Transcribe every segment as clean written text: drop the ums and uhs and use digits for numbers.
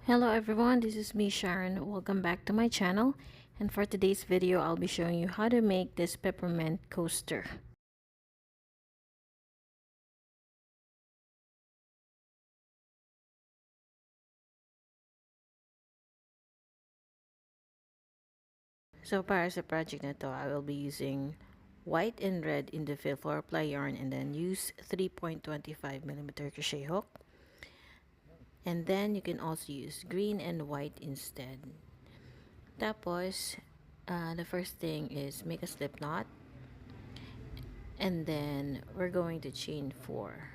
Hello everyone, this is me Sharon. Welcome back to my channel, and for today's video I'll be showing you how to make this peppermint coaster. So para sa project na to, I will be using white and red in the fill 4-ply yarn, and then use 3.25mm crochet hook. And then you can also use green and white instead. Tapos, the first thing is make a slip knot, and then we're going to chain 4.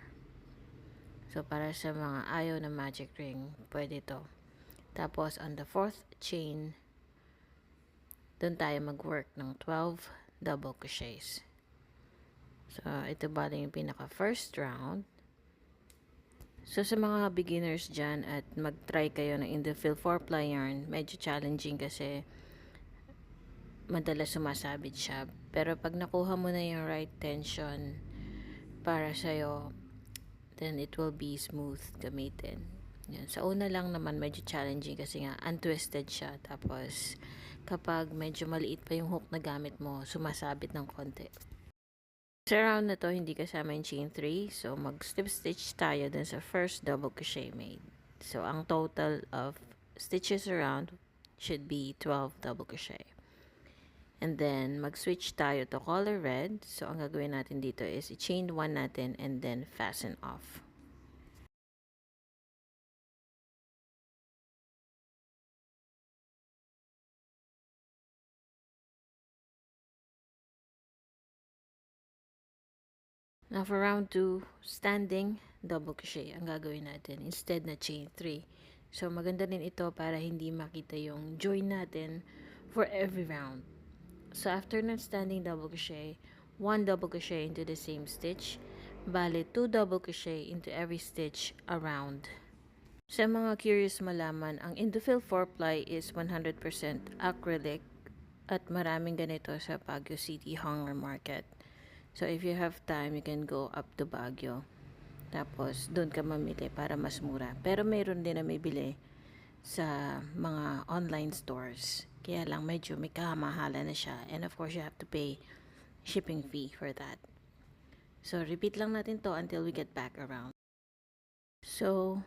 So, para sa mga ayaw na magic ring, pwede to. Tapos, on the 4th chain, doon tayo mag-work ng 12 double crochets. So, ito bali yung pinaka first round. So, sa mga beginners dyan at mag-try kayo ng in the fill 4-ply yarn, medyo challenging kasi madalas sumasabit siya. Pero pag nakuha mo na yung right tension para sa'yo, then it will be smooth gamitin. Yan. Sa una lang naman medyo challenging kasi nga untwisted siya. Tapos kapag medyo maliit pa yung hook na gamit mo, sumasabit ng konti. Sa round na to, hindi kasama yung chain 3. So mag slip stitch tayo dun sa first double crochet made. So ang total of stitches around should be 12 double crochet. And then mag-switch tayo to color red. So ang gagawin natin dito is i-chain 1 natin and then fasten off. Now for round 2, standing double crochet ang gagawin natin instead na chain 3. So maganda din ito para hindi makita yung join natin for every round. So after ng standing double crochet, 1 double crochet into the same stitch, bale 2 double crochet into every stitch around. Sa mga curious malaman, ang Indofill 4-ply is 100% acrylic at maraming ganito sa Baguio City Hunger Market. So if you have time, you can go up to Baguio. Tapos doon ka mamili para mas mura. Pero mayroon din na may bili sa mga online stores. Kaya lang medyo may kamahalan na siya. And of course, you have to pay shipping fee for that. So repeat lang natin to until we get back around. So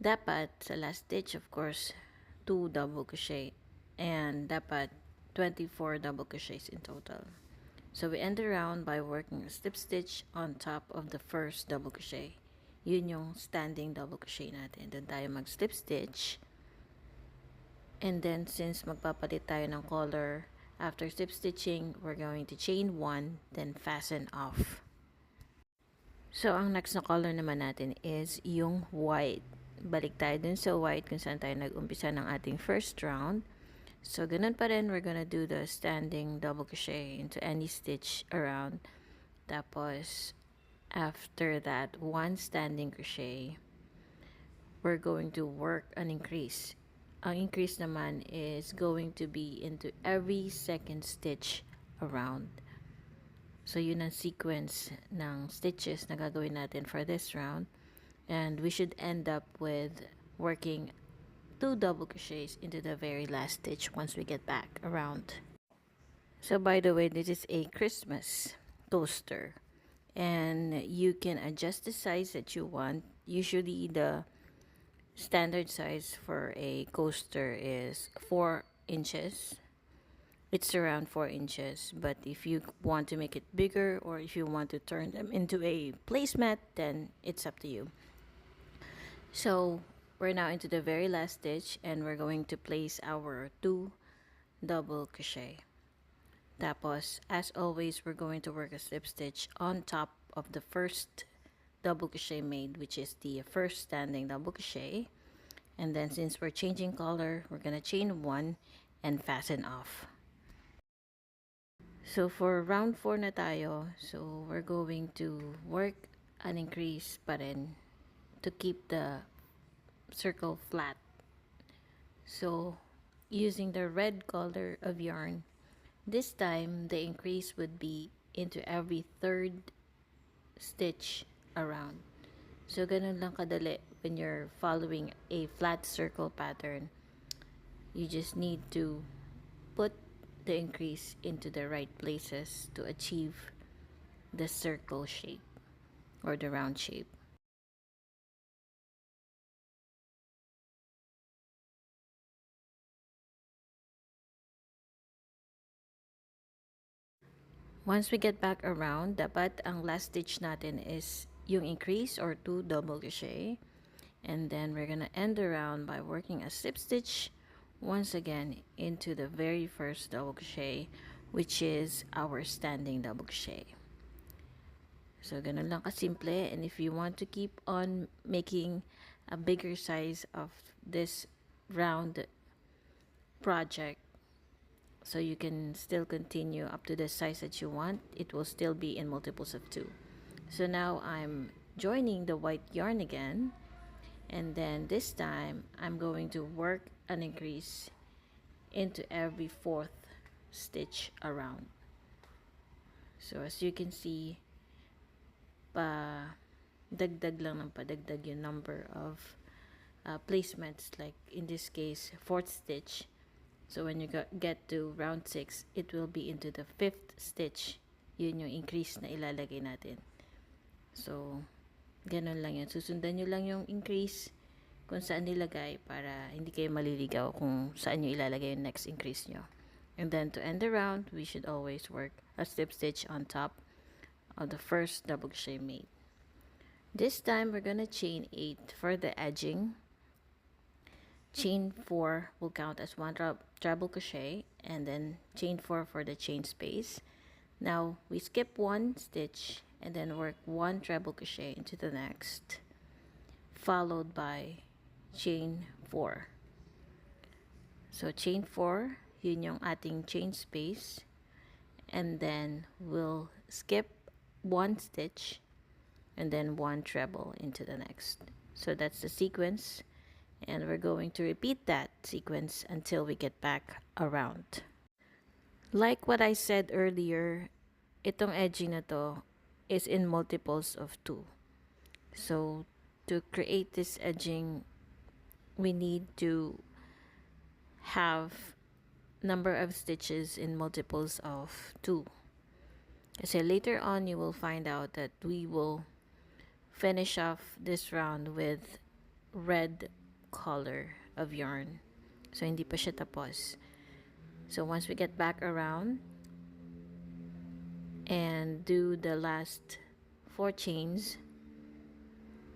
dapat sa last stitch, of course, 2 double crochet. And dapat 24 double crochets in total. So we end the round by working a slip stitch on top of the first double crochet. Yun yung standing double crochet natin. Doon tayo mag slip stitch. And then since magpapalit tayo ng color, after slip stitching, we're going to chain 1, then fasten off. So ang next na color naman natin is yung white. Balik tayo dun sa white kung saan tayo nag-umpisa ng ating first round. So, ganun pa rin, we're gonna do the standing double crochet into any stitch around. Tapos, after that, 1 standing crochet, we're going to work an increase. Ang increase naman is going to be into every second stitch around. So, yun ang sequence ng stitches na gagawin natin for this round. And we should end up with working 2 double crochets into the very last stitch once we get back around. So by the way, this is a Christmas coaster, and you can adjust the size that you want. Usually the standard size for a coaster is 4 inches. It's around 4 inches, but if you want to make it bigger or if you want to turn them into a placemat, then it's up to you. So we're now into the very last stitch, and we're going to place our 2 double crochet. Tapos, as always, we're going to work a slip stitch on top of the first double crochet made, which is the first standing double crochet. And then since we're changing color, we're gonna chain 1 and fasten off. So for round 4 na tayo, so we're going to work an increase pa rin to keep the circle flat. So using the red color of yarn, this time the increase would be into every 3rd stitch around. So ganun lang kadali when you're following a flat circle pattern, you just need to put the increase into the right places to achieve the circle shape or the round shape. Once we get back around, dapat ang last stitch natin is yung increase or 2 double crochet. And then we're gonna end around by working a slip stitch once again into the very first double crochet, which is our standing double crochet. So ganun lang kasimple, and if you want to keep on making a bigger size of this round project, so you can still continue up to the size that you want, it will still be in multiples of 2. So now I'm joining the white yarn again, and then this time I'm going to work an increase into every fourth stitch around. So as you can see, dagdag lang ng padagdag yung number of placements, like in this case fourth stitch. So when you get to round 6, it will be into the 5th stitch. Yun yung increase na ilalagay natin. So ganun lang yan, susundan nyo lang yung increase kung saan nilagay para hindi kayo maliligaw kung saan nyo ilalagay yung next increase nyo. And then to end the round, we should always work a slip stitch on top of the first double crochet made. This time we're gonna chain 8 for the edging. Chain 4 will count as one treble crochet, and then chain 4 for the chain space. Now we skip one stitch and then work one treble crochet into the next, followed by chain 4. So chain 4, yun yung ating chain space, and then we'll skip one stitch and then one treble into the next. So that's the sequence, and we're going to repeat that sequence until we get back around. Like what I said earlier, itong edging na to is in multiples of 2. So to create this edging, we need to have number of stitches in multiples of 2. So later on you will find out that we will finish off this round with red color of yarn. So hindi pa siya tapos. So once we get back around and do the last 4 chains,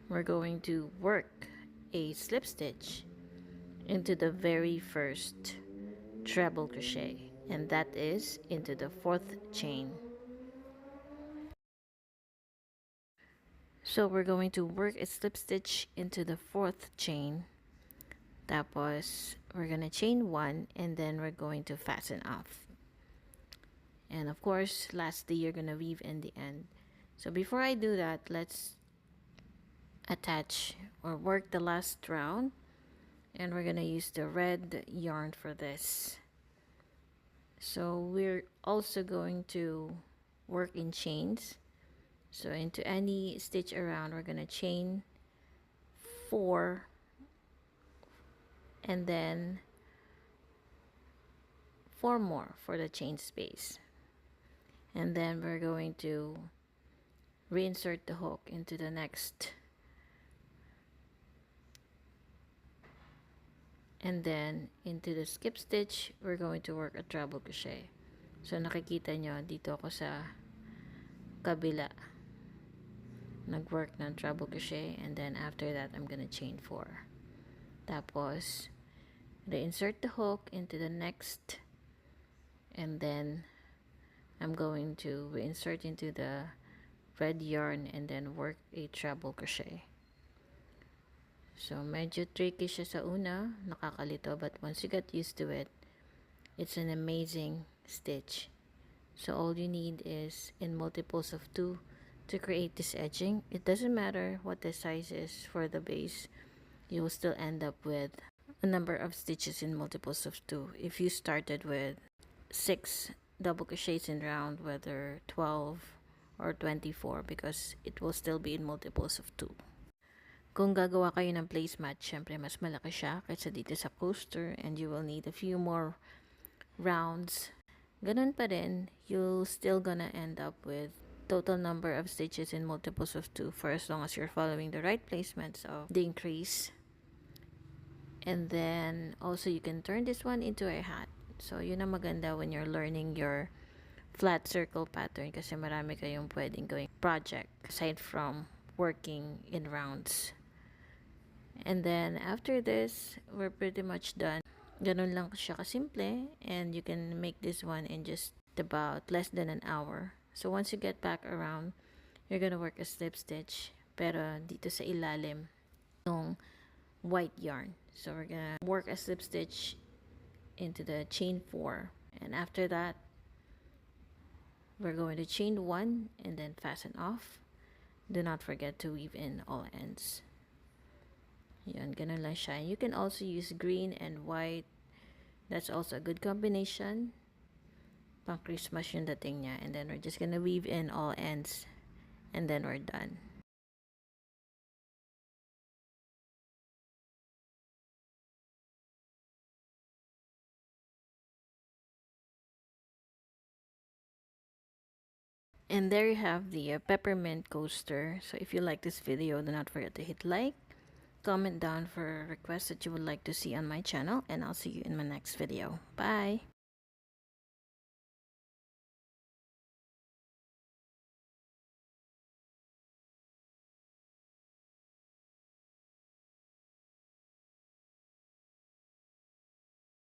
we're going to work a slip stitch into the very first treble crochet, and that is into the 4th chain. So we're going to work a slip stitch into the 4th chain, tapos we're gonna chain 1, and then we're going to fasten off. And of course, lastly, you're gonna weave in the end. So before I do that, let's attach or work the last round, and we're gonna use the red yarn for this. So we're also going to work in chains. So into any stitch around, we're gonna chain 4 and then 4 more for the chain space, and then we're going to reinsert the hook into the next, and then into the skip stitch we're going to work a treble crochet. So nakikita nyo dito ako sa kabila nag-work ng treble crochet, and then after that I'm gonna chain 4, tapos reinsert the hook into the next, and then I'm going to reinsert into the red yarn and then work a treble crochet. So medyo tricky siya sa una, nakakalito, but once you get used to it, it's an amazing stitch. So all you need is in multiples of 2 to create this edging. It doesn't matter what the size is for the base, you will still end up with a number of stitches in multiples of 2 if you started with 6 double crochets in round, whether 12 or 24, because it will still be in multiples of 2. Kung gagawa kayo ng placemat, syempre mas malaki siya kaysa dito sa coaster and you will need a few more rounds. Ganun pa rin, you'll still gonna end up with total number of stitches in multiples of 2 for as long as you're following the right placements of the increase. And then also you can turn this one into a hat. So yun ang maganda when you're learning your flat circle pattern kasi marami kayong pwedeng gawing project aside from working in rounds. And then after this, we're pretty much done. Ganun lang siya kasimple, and you can make this one in just about less than an hour. So once you get back around, you're gonna work a slip stitch pero dito sa ilalim ng white yarn. So we're gonna work a slip stitch into the chain 4, and after that we're going to chain 1 and then fasten off. Do not forget to weave in all ends. Yan, ganun lang siya. You can also use green and white. That's also a good combination. Pang Christmas yung dating niya. And then we're just gonna weave in all ends. And then we're done. And there you have the peppermint coaster. So if you like this video, do not forget to hit like. Comment down for requests that you would like to see on my channel. And I'll see you in my next video. Bye!